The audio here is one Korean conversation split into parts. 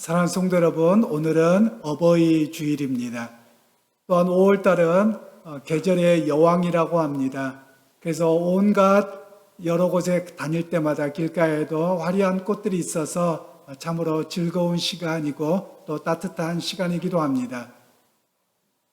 사랑하는 성도 여러분, 오늘은 어버이 주일입니다. 또한 5월달은 계절의 여왕이라고 합니다. 그래서 온갖 여러 곳에 다닐 때마다 길가에도 화려한 꽃들이 있어서 참으로 즐거운 시간이고 또 따뜻한 시간이기도 합니다.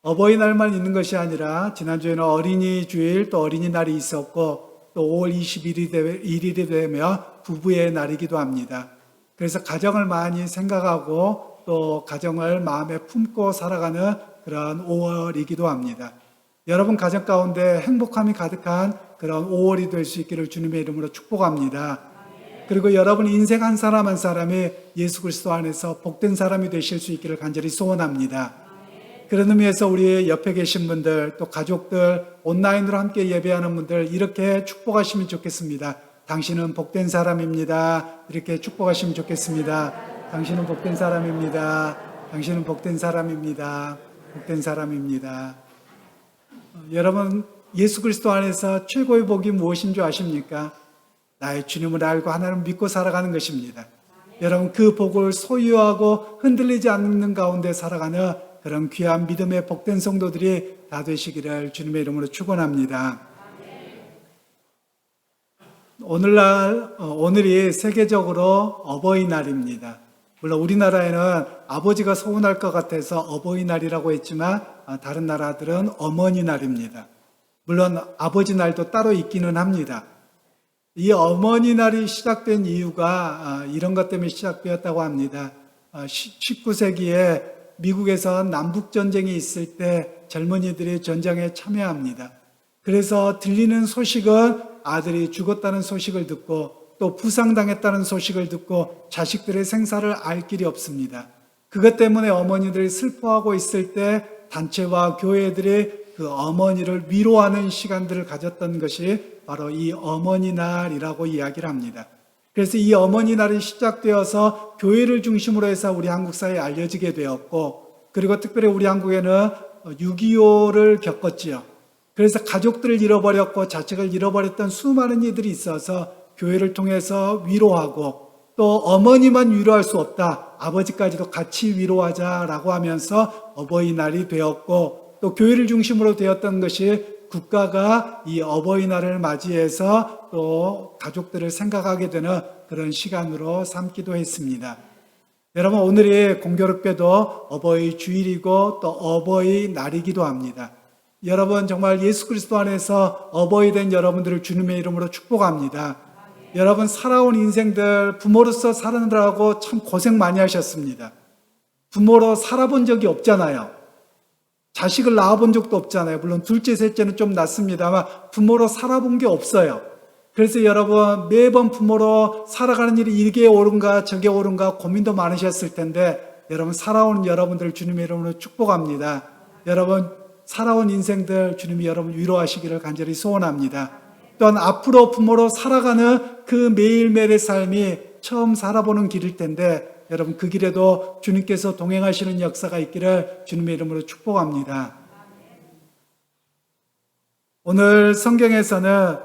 어버이날만 있는 것이 아니라 지난주에는 어린이 주일 또 어린이날이 있었고 또 5월 21일이 되면 부부의 날이기도 합니다. 그래서 가정을 많이 생각하고 또 가정을 마음에 품고 살아가는 그런 5월이기도 합니다. 여러분 가정 가운데 행복함이 가득한 그런 5월이 될 수 있기를 주님의 이름으로 축복합니다. 그리고 여러분 인생 한 사람 한 사람이 예수 그리스도 안에서 복된 사람이 되실 수 있기를 간절히 소원합니다. 그런 의미에서 우리 옆에 계신 분들 또 가족들 온라인으로 함께 예배하는 분들 이렇게 축복하시면 좋겠습니다. 당신은 복된 사람입니다. 이렇게 축복하시면 좋겠습니다. 당신은 복된 사람입니다. 당신은 복된 사람입니다. 복된 사람입니다. 여러분 예수 그리스도 안에서 최고의 복이 무엇인 줄 아십니까? 나의 주님을 알고 하나님을 믿고 살아가는 것입니다. 여러분 그 복을 소유하고 흔들리지 않는 가운데 살아가는 그런 귀한 믿음의 복된 성도들이 다 되시기를 주님의 이름으로 축원합니다. 오늘이 세계적으로 어버이날입니다. 물론 우리나라에는 아버지가 서운할 것 같아서 어버이날이라고 했지만 다른 나라들은 어머니날입니다. 물론 아버지 날도 따로 있기는 합니다. 이 어머니날이 시작된 이유가 이런 것 때문에 시작되었다고 합니다. 19세기에 미국에서 남북전쟁이 있을 때 젊은이들이 전쟁에 참여합니다. 그래서 들리는 소식은 아들이 죽었다는 소식을 듣고 또 부상당했다는 소식을 듣고 자식들의 생사를 알 길이 없습니다. 그것 때문에 어머니들이 슬퍼하고 있을 때 단체와 교회들이 그 어머니를 위로하는 시간들을 가졌던 것이 바로 이 어머니날이라고 이야기를 합니다. 그래서 이 어머니날이 시작되어서 교회를 중심으로 해서 우리 한국 사회에 알려지게 되었고 그리고 특별히 우리 한국에는 6.25를 겪었지요. 그래서 가족들을 잃어버렸고 자식을 잃어버렸던 수많은 이들이 있어서 교회를 통해서 위로하고 또 어머니만 위로할 수 없다. 아버지까지도 같이 위로하자라고 하면서 어버이날이 되었고 또 교회를 중심으로 되었던 것이 국가가 이 어버이날을 맞이해서 또 가족들을 생각하게 되는 그런 시간으로 삼기도 했습니다. 여러분 오늘이 공교롭게도 어버이 주일이고 또 어버이날이기도 합니다. 여러분 정말 예수 그리스도 안에서 어버이 된 여러분들을 주님의 이름으로 축복합니다. 여러분 살아온 인생들 부모로서 살아느라고 참 고생 많이 하셨습니다. 부모로 살아본 적이 없잖아요. 자식을 낳아본 적도 없잖아요. 물론 둘째, 셋째는 좀 낫습니다만 부모로 살아본 게 없어요. 그래서 여러분 매번 부모로 살아가는 일이 이게 옳은가 저게 옳은가 고민도 많으셨을 텐데 여러분 살아온 여러분들을 주님의 이름으로 축복합니다. 여러분 살아온 인생들 주님이 여러분 위로하시기를 간절히 소원합니다. 또한 앞으로 부모로 살아가는 그 매일매일의 삶이 처음 살아보는 길일 텐데 여러분 그 길에도 주님께서 동행하시는 역사가 있기를 주님의 이름으로 축복합니다. 오늘 성경에서는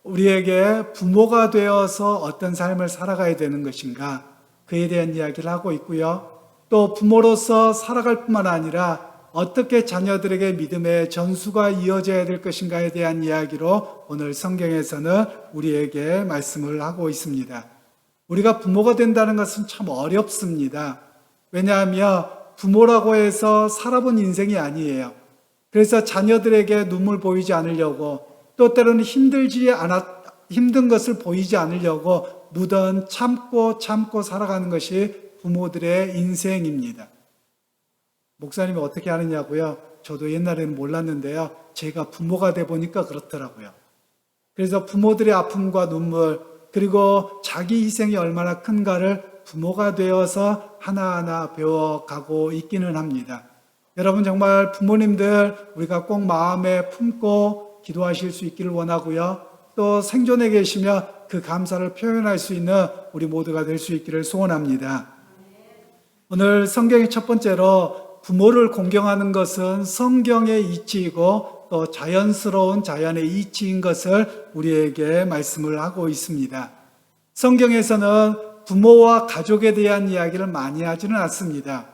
우리에게 부모가 되어서 어떤 삶을 살아가야 되는 것인가 그에 대한 이야기를 하고 있고요. 또 부모로서 살아갈 뿐만 아니라 어떻게 자녀들에게 믿음의 전수가 이어져야 될 것인가에 대한 이야기로 오늘 성경에서는 우리에게 말씀을 하고 있습니다. 우리가 부모가 된다는 것은 참 어렵습니다. 왜냐하면 부모라고 해서 살아본 인생이 아니에요. 그래서 자녀들에게 눈물 보이지 않으려고 또 때로는 힘든 것을 보이지 않으려고 누던 참고 살아가는 것이 부모들의 인생입니다. 목사님이 어떻게 하느냐고요? 저도 옛날에는 몰랐는데요. 제가 부모가 돼 보니까 그렇더라고요. 그래서 부모들의 아픔과 눈물 그리고 자기 희생이 얼마나 큰가를 부모가 되어서 하나하나 배워가고 있기는 합니다. 여러분 정말 부모님들 우리가 꼭 마음에 품고 기도하실 수 있기를 원하고요. 또 생존해 계시며 그 감사를 표현할 수 있는 우리 모두가 될 수 있기를 소원합니다. 오늘 성경의 첫 번째로 부모를 공경하는 것은 성경의 이치이고 또 자연스러운 자연의 이치인 것을 우리에게 말씀을 하고 있습니다. 성경에서는 부모와 가족에 대한 이야기를 많이 하지는 않습니다.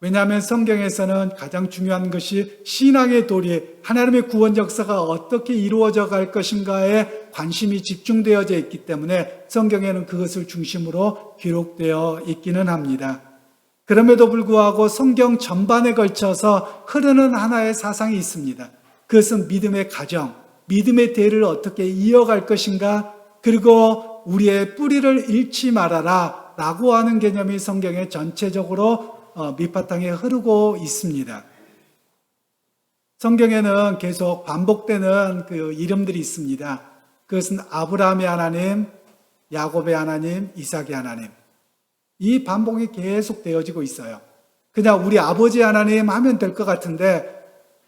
왜냐하면 성경에서는 가장 중요한 것이 신앙의 도리, 하나님의 구원 역사가 어떻게 이루어져 갈 것인가에 관심이 집중되어져 있기 때문에 성경에는 그것을 중심으로 기록되어 있기는 합니다. 그럼에도 불구하고 성경 전반에 걸쳐서 흐르는 하나의 사상이 있습니다. 그것은 믿음의 가정, 믿음의 대를 어떻게 이어갈 것인가, 그리고 우리의 뿌리를 잃지 말아라 라고 하는 개념이 성경에 전체적으로 밑바탕에 흐르고 있습니다. 성경에는 계속 반복되는 그 이름들이 있습니다. 그것은 아브라함의 하나님, 야곱의 하나님, 이삭의 하나님. 이 반복이 계속 되어지고 있어요. 그냥 우리 아버지 하나님 하면 될 것 같은데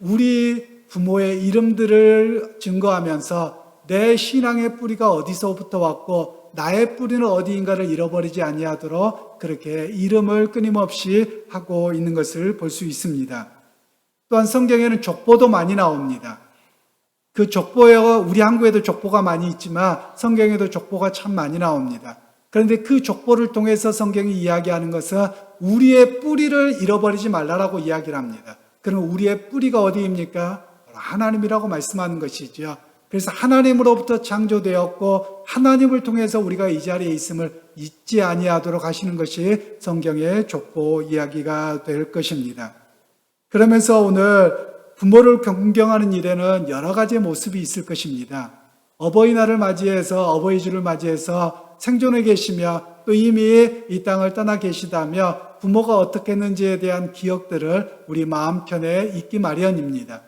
우리 부모의 이름들을 증거하면서 내 신앙의 뿌리가 어디서부터 왔고 나의 뿌리는 어디인가를 잃어버리지 아니하도록 그렇게 이름을 끊임없이 하고 있는 것을 볼 수 있습니다. 또한 성경에는 족보도 많이 나옵니다. 그 족보에 우리 한국에도 족보가 많이 있지만 성경에도 족보가 참 많이 나옵니다. 그런데 그 족보를 통해서 성경이 이야기하는 것은 우리의 뿌리를 잃어버리지 말라라고 이야기를 합니다. 그럼 우리의 뿌리가 어디입니까? 하나님이라고 말씀하는 것이죠. 그래서 하나님으로부터 창조되었고 하나님을 통해서 우리가 이 자리에 있음을 잊지 아니하도록 하시는 것이 성경의 족보 이야기가 될 것입니다. 그러면서 오늘 부모를 존경하는 일에는 여러 가지의 모습이 있을 것입니다. 어버이날을 맞이해서 어버이주를 맞이해서 생존해 계시며 또 이미 이 땅을 떠나 계시다며 부모가 어떻게 했는지에 대한 기억들을 우리 마음편에 잊기 마련입니다.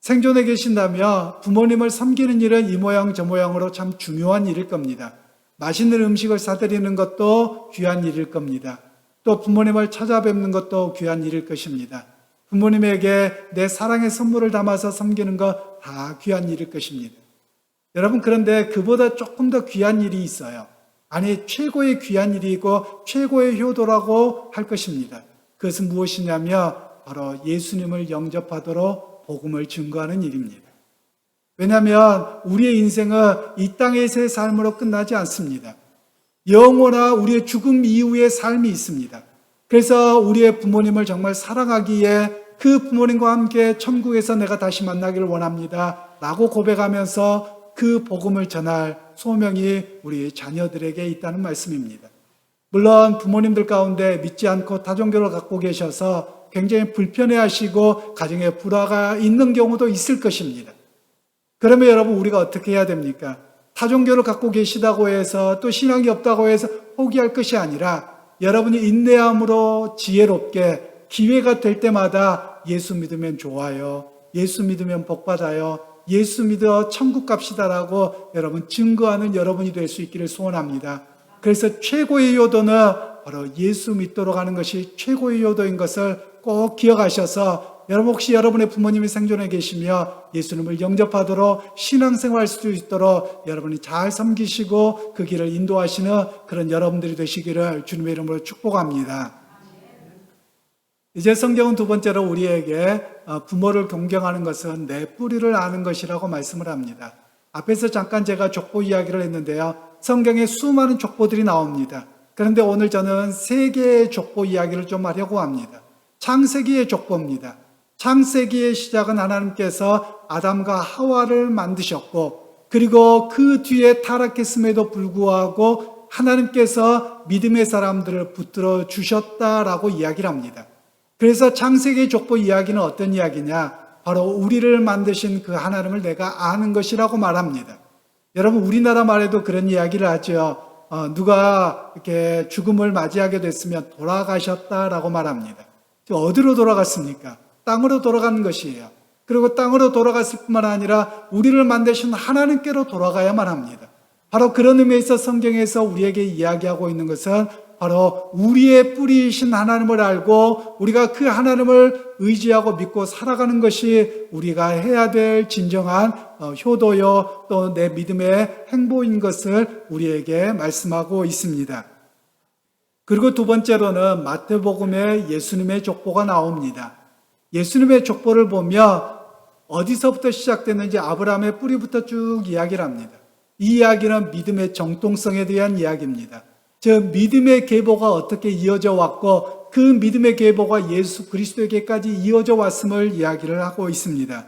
생존해 계신다며 부모님을 섬기는 일은 이 모양 저 모양으로 참 중요한 일일 겁니다. 맛있는 음식을 사드리는 것도 귀한 일일 겁니다. 또 부모님을 찾아뵙는 것도 귀한 일일 것입니다. 부모님에게 내 사랑의 선물을 담아서 섬기는 것 다 귀한 일일 것입니다. 여러분, 그런데 그보다 조금 더 귀한 일이 있어요. 아니, 최고의 귀한 일이고 최고의 효도라고 할 것입니다. 그것은 무엇이냐면 바로 예수님을 영접하도록 복음을 증거하는 일입니다. 왜냐하면 우리의 인생은 이 땅에서의 삶으로 끝나지 않습니다. 영원한 우리의 죽음 이후의 삶이 있습니다. 그래서 우리의 부모님을 정말 사랑하기에 그 부모님과 함께 천국에서 내가 다시 만나기를 원합니다 라고 고백하면서 그 복음을 전할 소명이 우리 자녀들에게 있다는 말씀입니다. 물론 부모님들 가운데 믿지 않고 타종교를 갖고 계셔서 굉장히 불편해하시고 가정에 불화가 있는 경우도 있을 것입니다. 그러면 여러분, 우리가 어떻게 해야 됩니까? 타종교를 갖고 계시다고 해서 또 신앙이 없다고 해서 포기할 것이 아니라 여러분이 인내함으로 지혜롭게 기회가 될 때마다 예수 믿으면 좋아요, 예수 믿으면 복받아요, 예수 믿어 천국 갑시다라고 여러분 증거하는 여러분이 될 수 있기를 소원합니다. 그래서 최고의 효도는 바로 예수 믿도록 하는 것이 최고의 효도인 것을 꼭 기억하셔서 여러분, 혹시 여러분의 부모님이 생존해 계시며 예수님을 영접하도록 신앙생활할 수 있도록 여러분이 잘 섬기시고 그 길을 인도하시는 그런 여러분들이 되시기를 주님의 이름으로 축복합니다. 이제 성경은 두 번째로 우리에게 부모를 존경하는 것은 내 뿌리를 아는 것이라고 말씀을 합니다. 앞에서 잠깐 제가 족보 이야기를 했는데요. 성경에 수많은 족보들이 나옵니다. 그런데 오늘 저는 세 개의 족보 이야기를 좀 하려고 합니다. 창세기의 족보입니다. 창세기의 시작은 하나님께서 아담과 하와를 만드셨고, 그리고 그 뒤에 타락했음에도 불구하고 하나님께서 믿음의 사람들을 붙들어 주셨다라고 이야기를 합니다. 그래서 창세기의 족보 이야기는 어떤 이야기냐? 바로 우리를 만드신 그 하나님을 내가 아는 것이라고 말합니다. 여러분, 우리나라 말에도 그런 이야기를 하죠. 누가 이렇게 죽음을 맞이하게 됐으면 돌아가셨다라고 말합니다. 어디로 돌아갔습니까? 땅으로 돌아가는 것이에요. 그리고 땅으로 돌아갔을 뿐만 아니라 우리를 만드신 하나님께로 돌아가야만 합니다. 바로 그런 의미에서 성경에서 우리에게 이야기하고 있는 것은 바로 우리의 뿌리이신 하나님을 알고 우리가 그 하나님을 의지하고 믿고 살아가는 것이 우리가 해야 될 진정한 효도요, 또 내 믿음의 행보인 것을 우리에게 말씀하고 있습니다. 그리고 두 번째로는 마태복음에 예수님의 족보가 나옵니다. 예수님의 족보를 보면 어디서부터 시작됐는지 아브라함의 뿌리부터 쭉 이야기를 합니다. 이 이야기는 믿음의 정통성에 대한 이야기입니다. 저 믿음의 계보가 어떻게 이어져 왔고 그 믿음의 계보가 예수 그리스도에게까지 이어져 왔음을 이야기를 하고 있습니다.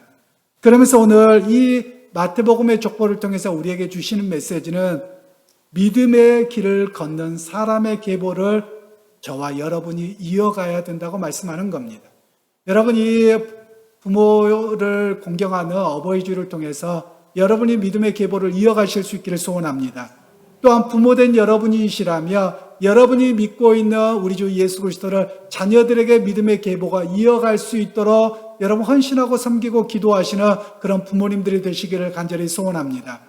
그러면서 오늘 이 마태복음의 족보를 통해서 우리에게 주시는 메시지는 믿음의 길을 걷는 사람의 계보를 저와 여러분이 이어가야 된다고 말씀하는 겁니다. 여러분이 부모를 공경하는 어버이 주일을 통해서 여러분이 믿음의 계보를 이어가실 수 있기를 소원합니다. 또한 부모된 여러분이시라며 여러분이 믿고 있는 우리 주 예수 그리스도를 자녀들에게 믿음의 계보가 이어갈 수 있도록 여러분 헌신하고 섬기고 기도하시는 그런 부모님들이 되시기를 간절히 소원합니다.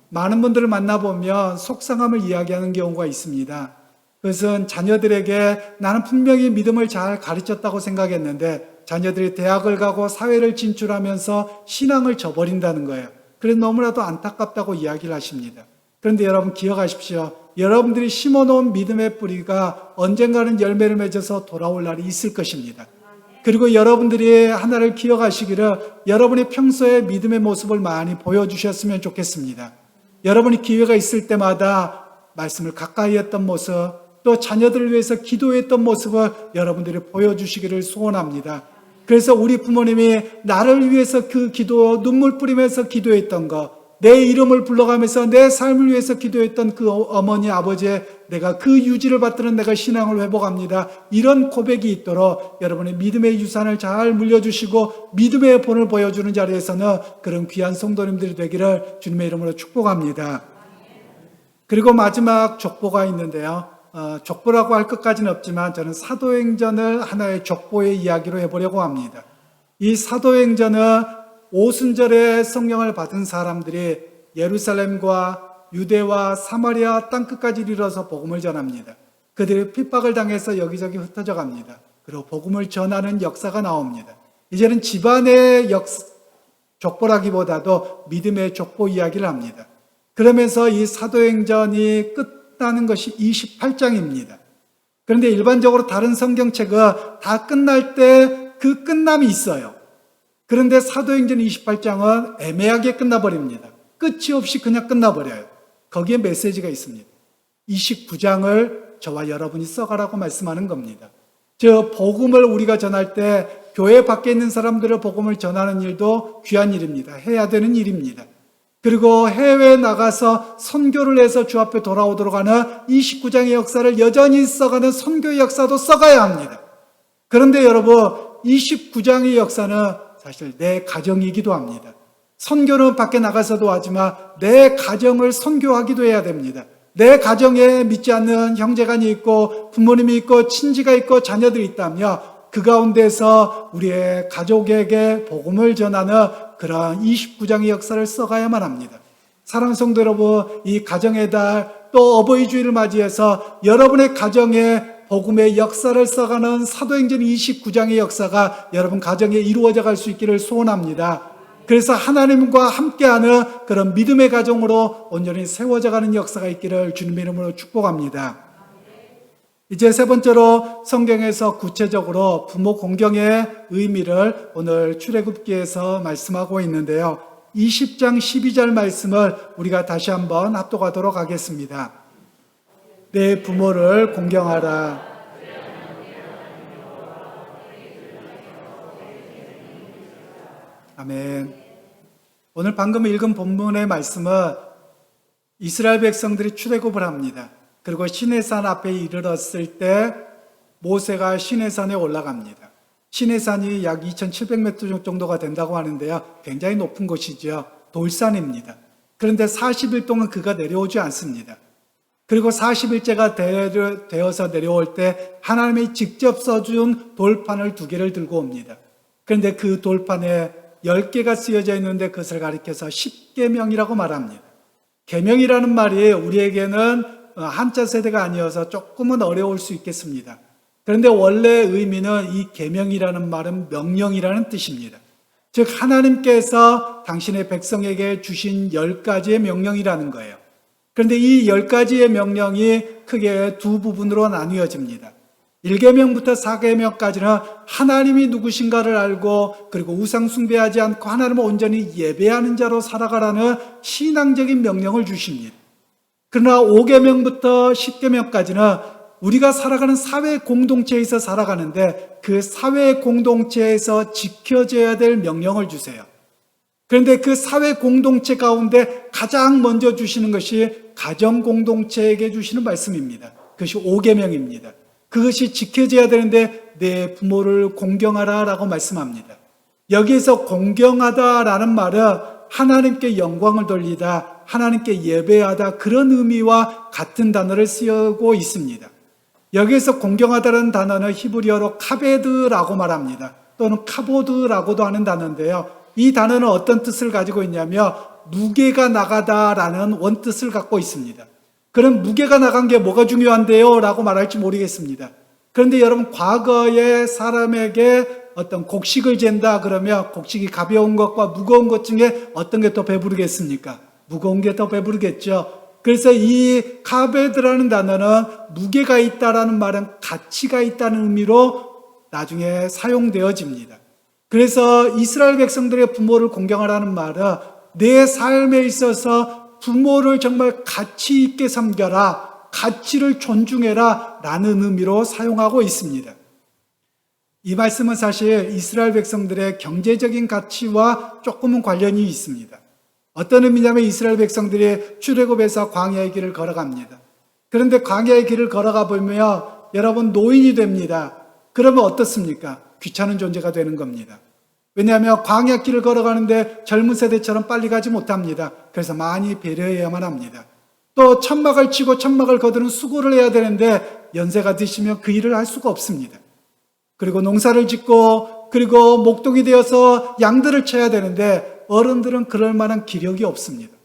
많은 분들을 만나보면 속상함을 이야기하는 경우가 있습니다. 그것은 자녀들에게 나는 분명히 믿음을 잘 가르쳤다고 생각했는데 자녀들이 대학을 가고 사회를 진출하면서 신앙을 저버린다는 거예요. 그래서 너무나도 안타깝다고 이야기를 하십니다. 그런데 여러분 기억하십시오. 여러분들이 심어놓은 믿음의 뿌리가 언젠가는 열매를 맺어서 돌아올 날이 있을 것입니다. 그리고 여러분들이 하나를 기억하시기를 여러분이 평소에 믿음의 모습을 많이 보여주셨으면 좋겠습니다. 여러분이 기회가 있을 때마다 말씀을 가까이 했던 모습, 또 자녀들을 위해서 기도했던 모습을 여러분들이 보여주시기를 소원합니다. 그래서 우리 부모님이 나를 위해서 그 기도, 눈물 뿌리면서 기도했던 것, 내 이름을 불러가면서 내 삶을 위해서 기도했던 그 어머니, 아버지의 내가 그 유지를 받들은 내가 신앙을 회복합니다. 이런 고백이 있도록 여러분의 믿음의 유산을 잘 물려주시고 믿음의 본을 보여주는 자리에서는 그런 귀한 성도님들이 되기를 주님의 이름으로 축복합니다. 그리고 마지막 족보가 있는데요. 족보라고 할 것까지는 없지만 저는 사도행전을 하나의 족보의 이야기로 해보려고 합니다. 이 사도행전은 오순절에 성령을 받은 사람들이 예루살렘과 유대와 사마리아 땅끝까지 이르러서 복음을 전합니다. 그들이 핍박을 당해서 여기저기 흩어져 갑니다. 그리고 복음을 전하는 역사가 나옵니다. 이제는 집안의 족보라기보다도 믿음의 족보 이야기를 합니다. 그러면서 이 사도행전이 끝나는 것이 28장입니다. 그런데 일반적으로 다른 성경책은 다 끝날 때 그 끝남이 있어요. 그런데 사도행전 28장은 애매하게 끝나버립니다. 끝이 없이 그냥 끝나버려요. 거기에 메시지가 있습니다. 29장을 저와 여러분이 써가라고 말씀하는 겁니다. 저 복음을 우리가 전할 때 교회 밖에 있는 사람들을 복음을 전하는 일도 귀한 일입니다. 해야 되는 일입니다. 그리고 해외에 나가서 선교를 해서 주 앞에 돌아오도록 하는 29장의 역사를 여전히 써가는 선교의 역사도 써가야 합니다. 그런데 여러분 29장의 역사는 사실 내 가정이기도 합니다. 선교는 밖에 나가서도 하지만 내 가정을 선교하기도 해야 됩니다. 내 가정에 믿지 않는 형제간이 있고 부모님이 있고 친지가 있고 자녀들이 있다면 그 가운데서 우리의 가족에게 복음을 전하는 그러한 29장의 역사를 써가야만 합니다. 사랑하는 성도 여러분, 이 가정의 달 또 어버이 주일을 맞이해서 여러분의 가정에 복음의 역사를 써가는 사도행전 29장의 역사가 여러분 가정에 이루어져 갈 수 있기를 소원합니다. 그래서 하나님과 함께하는 그런 믿음의 가정으로 온전히 세워져 가는 역사가 있기를 주님의 이름으로 축복합니다. 이제 세 번째로 성경에서 구체적으로 부모 공경의 의미를 오늘 출애굽기에서 말씀하고 있는데요. 20장 12절 말씀을 우리가 다시 한번 합독하도록 하겠습니다. 내 부모를 공경하라. 아멘. 오늘 방금 읽은 본문의 말씀은 이스라엘 백성들이 출애굽을 합니다. 그리고 시내산 앞에 이르렀을 때 모세가 시내산에 올라갑니다. 시내산이 약 2700m 정도가 된다고 하는데요. 굉장히 높은 곳이죠. 돌산입니다. 그런데 40일 동안 그가 내려오지 않습니다. 그리고 40일째가 되어서 내려올 때 하나님이 직접 써준 돌판을 2개를 들고 옵니다. 그런데 그 돌판에 10개가 쓰여져 있는데 그것을 가리켜서 10계명이라고 말합니다. 계명이라는 말이 우리에게는 한자 세대가 아니어서 조금은 어려울 수 있겠습니다. 그런데 원래 의미는 이 계명이라는 말은 명령이라는 뜻입니다. 즉 하나님께서 당신의 백성에게 주신 10가지의 명령이라는 거예요. 그런데 이 10가지의 명령이 크게 두 부분으로 나뉘어집니다. 1계명부터 4계명까지는 하나님이 누구신가를 알고 그리고 우상 숭배하지 않고 하나님을 온전히 예배하는 자로 살아가라는 신앙적인 명령을 주십니다. 그러나 5계명부터 10계명까지는 우리가 살아가는 사회 공동체에서 살아가는데 그 사회 공동체에서 지켜져야 될 명령을 주세요. 그런데 그 사회 공동체 가운데 가장 먼저 주시는 것이 가정 공동체에게 주시는 말씀입니다. 그것이 5계명입니다. 그것이 지켜져야 되는데 내 부모를 공경하라라고 말씀합니다. 여기에서 공경하다라는 말은 하나님께 영광을 돌리다, 하나님께 예배하다 그런 의미와 같은 단어를 쓰고 있습니다. 여기에서 공경하다는 단어는 히브리어로 카베드라고 말합니다. 또는 카보드라고도 하는 단어인데요. 이 단어는 어떤 뜻을 가지고 있냐면 무게가 나가다라는 원뜻을 갖고 있습니다. 그럼 무게가 나간 게 뭐가 중요한데요? 라고 말할지 모르겠습니다. 그런데 여러분 과거에 사람에게 어떤 곡식을 잰다 그러면 곡식이 가벼운 것과 무거운 것 중에 어떤 게 더 배부르겠습니까? 무거운 게 더 배부르겠죠. 그래서 이 카베드라는 단어는 무게가 있다라는 말은 가치가 있다는 의미로 나중에 사용되어집니다. 그래서 이스라엘 백성들의 부모를 공경하라는 말은 내 삶에 있어서 부모를 정말 가치 있게 섬겨라, 가치를 존중해라 라는 의미로 사용하고 있습니다. 이 말씀은 사실 이스라엘 백성들의 경제적인 가치와 조금은 관련이 있습니다. 어떤 의미냐면 이스라엘 백성들이 출애굽에서 광야의 길을 걸어갑니다. 그런데 광야의 길을 걸어가 보면 여러분 노인이 됩니다. 그러면 어떻습니까? 귀찮은 존재가 되는 겁니다. 왜냐하면 광야 길을 걸어가는데 젊은 세대처럼 빨리 가지 못합니다. 그래서 많이 배려해야만 합니다. 또 천막을 치고 천막을 거두는 수고를 해야 되는데 연세가 드시면 그 일을 할 수가 없습니다. 그리고 농사를 짓고 그리고 목동이 되어서 양들을 쳐야 되는데 어른들은 그럴 만한 기력이 없습니다.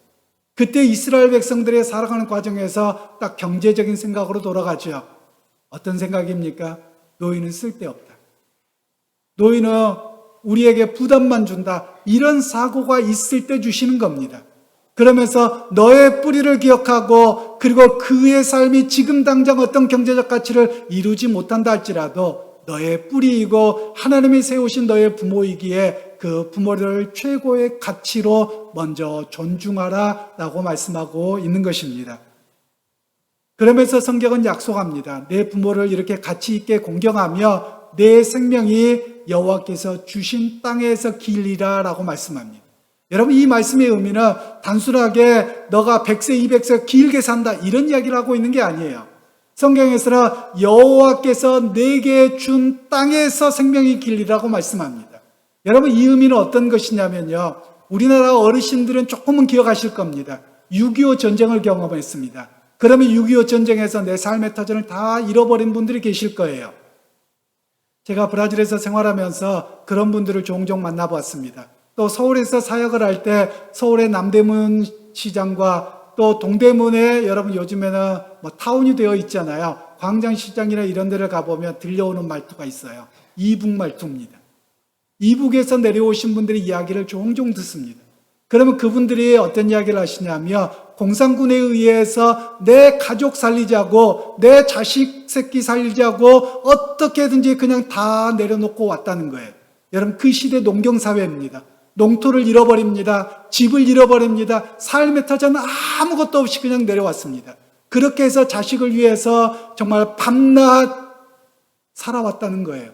그때 이스라엘 백성들의 살아가는 과정에서 딱 경제적인 생각으로 돌아가죠. 어떤 생각입니까? 노인은 쓸데없다. 노인은 우리에게 부담만 준다. 이런 사고가 있을 때 주시는 겁니다. 그러면서 너의 뿌리를 기억하고 그리고 그의 삶이 지금 당장 어떤 경제적 가치를 이루지 못한다 할지라도 너의 뿌리이고 하나님이 세우신 너의 부모이기에 그 부모를 최고의 가치로 먼저 존중하라 라고 말씀하고 있는 것입니다. 그러면서 성경은 약속합니다. 내 부모를 이렇게 가치 있게 공경하며 내 생명이 여호와께서 주신 땅에서 길리라 라고 말씀합니다. 여러분 이 말씀의 의미는 단순하게 너가 100세 200세 길게 산다 이런 이야기를 하고 있는 게 아니에요. 성경에서는 여호와께서 내게 준 땅에서 생명이 길리라고 말씀합니다. 여러분 이 의미는 어떤 것이냐면요. 우리나라 어르신들은 조금은 기억하실 겁니다. 6.25 전쟁을 경험했습니다. 그러면 6.25 전쟁에서 내 삶의 터전을 다 잃어버린 분들이 계실 거예요. 제가 브라질에서 생활하면서 그런 분들을 종종 만나보았습니다. 또 서울에서 사역을 할 때 서울의 남대문 시장과 또 동대문에 여러분 요즘에는 뭐 타운이 되어 있잖아요. 광장시장이나 이런 데를 가보면 들려오는 말투가 있어요. 이북 말투입니다. 이북에서 내려오신 분들의 이야기를 종종 듣습니다. 그러면 그분들이 어떤 이야기를 하시냐면 공산군에 의해서 내 가족 살리자고 내 자식 새끼 살리자고 어떻게든지 그냥 다 내려놓고 왔다는 거예요. 여러분 그 시대 농경사회입니다. 농토를 잃어버립니다. 집을 잃어버립니다. 삶의 터전은 아무것도 없이 그냥 내려왔습니다. 그렇게 해서 자식을 위해서 정말 밤낮 살아왔다는 거예요.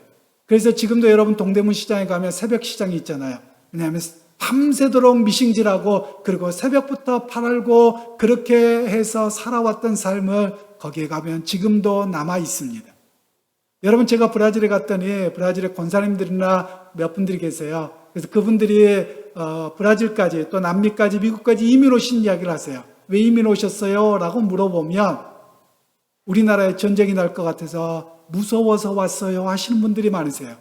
그래서 지금도 여러분 동대문 시장에 가면 새벽 시장이 있잖아요. 왜냐하면 밤새도록 미싱질하고 그리고 새벽부터 팔고 그렇게 해서 살아왔던 삶을 거기에 가면 지금도 남아 있습니다. 여러분 제가 브라질에 갔더니 브라질의 권사님들이나 몇 분들이 계세요. 그래서 그분들이 브라질까지 또 남미까지 미국까지 이민 오신 이야기를 하세요. 왜 이민 오셨어요? 라고 물어보면 우리나라에 전쟁이 날 것 같아서 무서워서 왔어요 하시는 분들이 많으세요.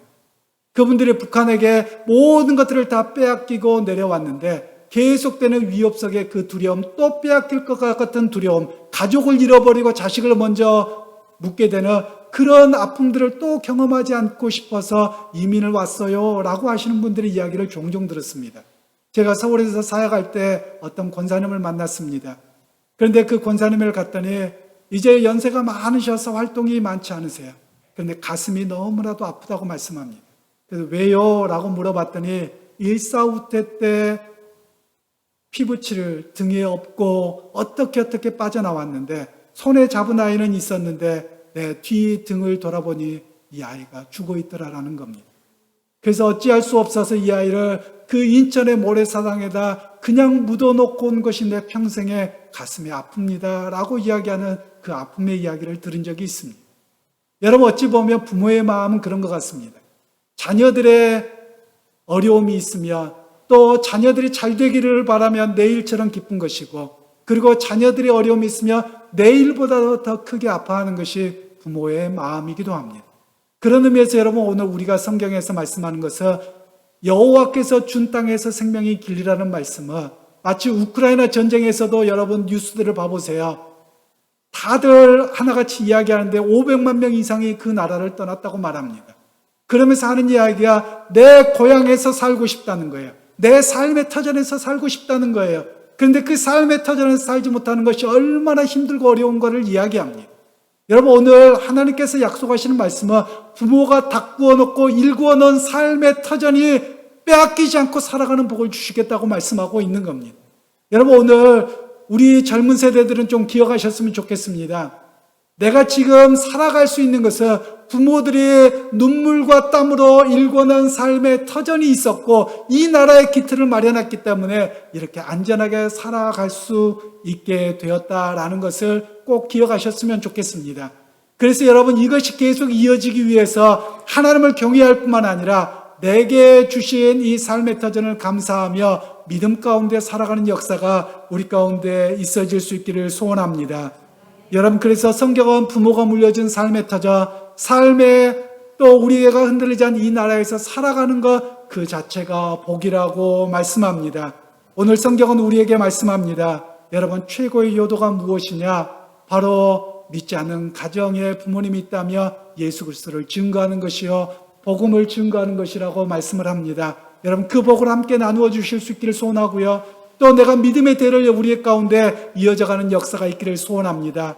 그분들이 북한에게 모든 것들을 다 빼앗기고 내려왔는데 계속되는 위협 속에 그 두려움, 또 빼앗길 것 같은 두려움, 가족을 잃어버리고 자식을 먼저 묻게 되는 그런 아픔들을 또 경험하지 않고 싶어서 이민을 왔어요 라고 하시는 분들의 이야기를 종종 들었습니다. 제가 서울에서 사역할 때 어떤 권사님을 만났습니다. 그런데 그 권사님을 갔더니 이제 연세가 많으셔서 활동이 많지 않으세요. 그런데 가슴이 너무나도 아프다고 말씀합니다. 그래서 왜요? 라고 물어봤더니 1.4 우태 때 피부치를 등에 업고 어떻게 빠져나왔는데 손에 잡은 아이는 있었는데 내 뒤 등을 돌아보니 이 아이가 죽어 있더라라는 겁니다. 그래서 어찌할 수 없어서 이 아이를 그 인천의 모래사장에다 그냥 묻어놓고 온 것이 내 평생의 가슴이 아픕니다 라고 이야기하는 그 아픔의 이야기를 들은 적이 있습니다. 여러분, 어찌 보면 부모의 마음은 그런 것 같습니다. 자녀들의 어려움이 있으면 또 자녀들이 잘 되기를 바라면 내일처럼 기쁜 것이고, 그리고 자녀들이 어려움이 있으면 내일보다 더 크게 아파하는 것이 부모의 마음이기도 합니다. 그런 의미에서 여러분, 오늘 우리가 성경에서 말씀하는 것은 여호와께서 준 땅에서 생명이 길리라는 말씀은 마치 우크라이나 전쟁에서도 여러분 뉴스들을 봐보세요. 다들 하나같이 이야기하는데 500만 명 이상이 그 나라를 떠났다고 말합니다. 그러면서 하는 이야기가 내 고향에서 살고 싶다는 거예요. 내 삶의 터전에서 살고 싶다는 거예요. 그런데 그 삶의 터전에서 살지 못하는 것이 얼마나 힘들고 어려운 것을 이야기합니다. 여러분, 오늘 하나님께서 약속하시는 말씀은 부모가 다 구워놓고 일구어 놓은 삶의 터전이 빼앗기지 않고 살아가는 복을 주시겠다고 말씀하고 있는 겁니다. 여러분, 오늘 우리 젊은 세대들은 좀 기억하셨으면 좋겠습니다. 내가 지금 살아갈 수 있는 것은 부모들이 눈물과 땀으로 일궈낸 삶의 터전이 있었고 이 나라의 기틀을 마련했기 때문에 이렇게 안전하게 살아갈 수 있게 되었다라는 것을 꼭 기억하셨으면 좋겠습니다. 그래서 여러분, 이것이 계속 이어지기 위해서 하나님을 경외할 뿐만 아니라 내게 주신 이 삶의 터전을 감사하며 믿음 가운데 살아가는 역사가 우리 가운데 있어질 수 있기를 소원합니다. 여러분, 그래서 성경은 부모가 물려준 삶의 터전, 삶에 또 우리가 흔들리지 않은 이 나라에서 살아가는 것 그 자체가 복이라고 말씀합니다. 오늘 성경은 우리에게 말씀합니다. 여러분, 최고의 효도가 무엇이냐? 바로 믿지 않는 가정에 부모님이 있다며 예수 그리스도를 증거하는 것이요 복음을 증거하는 것이라고 말씀을 합니다. 여러분, 그 복을 함께 나누어 주실 수 있기를 소원하고요. 또 내가 믿음의 대를 우리 가운데 이어져가는 역사가 있기를 소원합니다.